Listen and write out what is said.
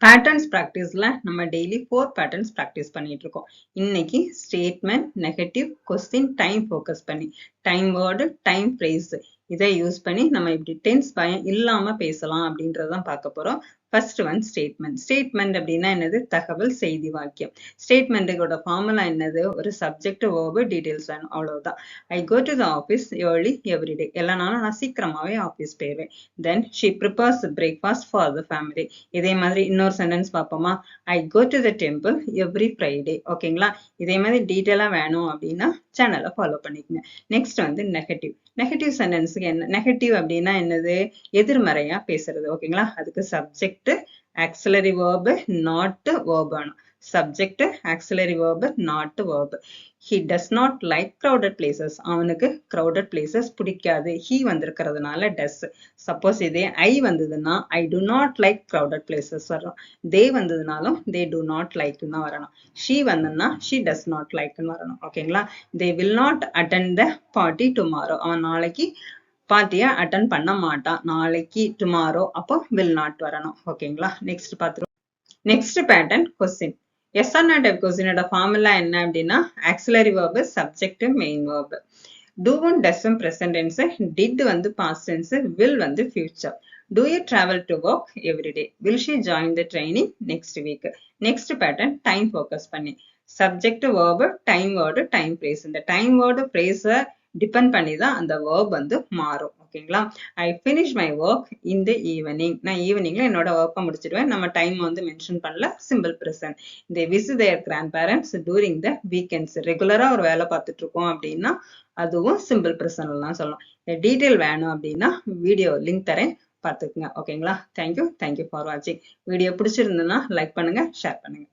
Patterns ப்ராக்டிஸ்ல நம்ம daily 4 patterns practice பண்ணிட்டு இருக்கோம். இன்னைக்கு statement, negative, question, time focus பண்ணி டைம் வேர்டு, டைம் ஃப்ரேஸ் இதை யூஸ் பண்ணி நம்ம இப்படி டென்ஸ் பயம் இல்லாம பேசலாம் அப்படின்றதான் பார்க்க போறோம். First one statement. ஸ்டேட்மெண்ட் அப்படின்னா என்னது? தகவல், செய்தி, வாக்கியம். ஸ்டேட்மெண்ட்டோட ஃபார்முலா என்னது? ஒரு சப்ஜெக்ட், வேர்பு, டீடைல்ஸ் வேணும், அவ்வளவுதான். I go to the office early every day. எல்லா நாளும் நான் சீக்கிரமாவே ஆஃபீஸ் போயிடுவேன். Then she prepares breakfast for the family. இதே மாதிரி இன்னொரு சென்டென்ஸ் பார்ப்போமா? I go to the temple every Friday. ஓகேங்களா? இதே மாதிரி டீட்டெயிலா வேணும் அப்படின்னா சேனலை ஃபாலோ பண்ணிக்கங்க. நெக்ஸ்ட் வந்து நெகட்டிவ். நெகட்டிவ் சென்டென்ஸுக்கு என்ன? நெகட்டிவ் அப்படின்னா என்னது? எதிர்மறையா பேசுறது. ஓகேங்களா? அதுக்கு subject, auxiliary verb, not verb வேணும். Subject, auxiliary verb, not verb. he does not like crowded places. அவனுக்கு crowded places பிடிக்காது. he வந்திருக்கிறதுனால does. சப்போஸ் இதே I வந்ததுன்னா I do not like crowded places வரும். they வந்ததுனாலும் they do not like தான் வரணும். she வந்ததுன்னா she does not like வரணும். ஓகேங்களா? they will not attend the party tomorrow. அவன் நாளைக்கு பார்ட்டியை அட்டன் பண்ண மாட்டான். நாளைக்கு டுமாரோ, அப்போ will not வரணும். ஓகேங்களா? நெக்ஸ்ட் பார்த்துருவோம். Next pattern question. Yes or not கொஸ்டினோட ஃபார்முலா என்ன அப்படின்னா auxiliary verb, subject, main verb. டூவும் டஸ்ஸும் ப்ரெசன்ட் டென்ஸ், டிட் வந்து பாஸ்ட் டென்ஸ், வில் வந்து future. Do you travel to work every day? Will she join the training next week? Next pattern time focus பண்ணி subject, verb, time word, time phrase. இந்த time word phrase depend பண்ணி தான் அந்த verb வந்து மாறும். ஓகேங்களா? I finish my work in the evening. நான் ஈவினிங்ல என்னோட ஒர்க்கை முடிச்சிடுவேன். நம்ம டைம் வந்து மென்ஷன் பண்ணல, simple present. They visit their grandparents during the weekends. ரெகுலரா ஒரு வேலை பார்த்துட்டு இருக்கோம் அப்படின்னா அதுவும் சிம்பிள் ப்ரெசன்ட் தான் சொல்லலாம். டீட்டெயில் வேணும் அப்படின்னா வீடியோ லிங்க் தரேன், பார்த்துக்குங்க. ஓகேங்களா? தேங்க்யூ ஃபார் வாட்சிங். வீடியோ பிடிச்சிருந்ததுன்னா லைக் பண்ணுங்க, ஷேர் பண்ணுங்க.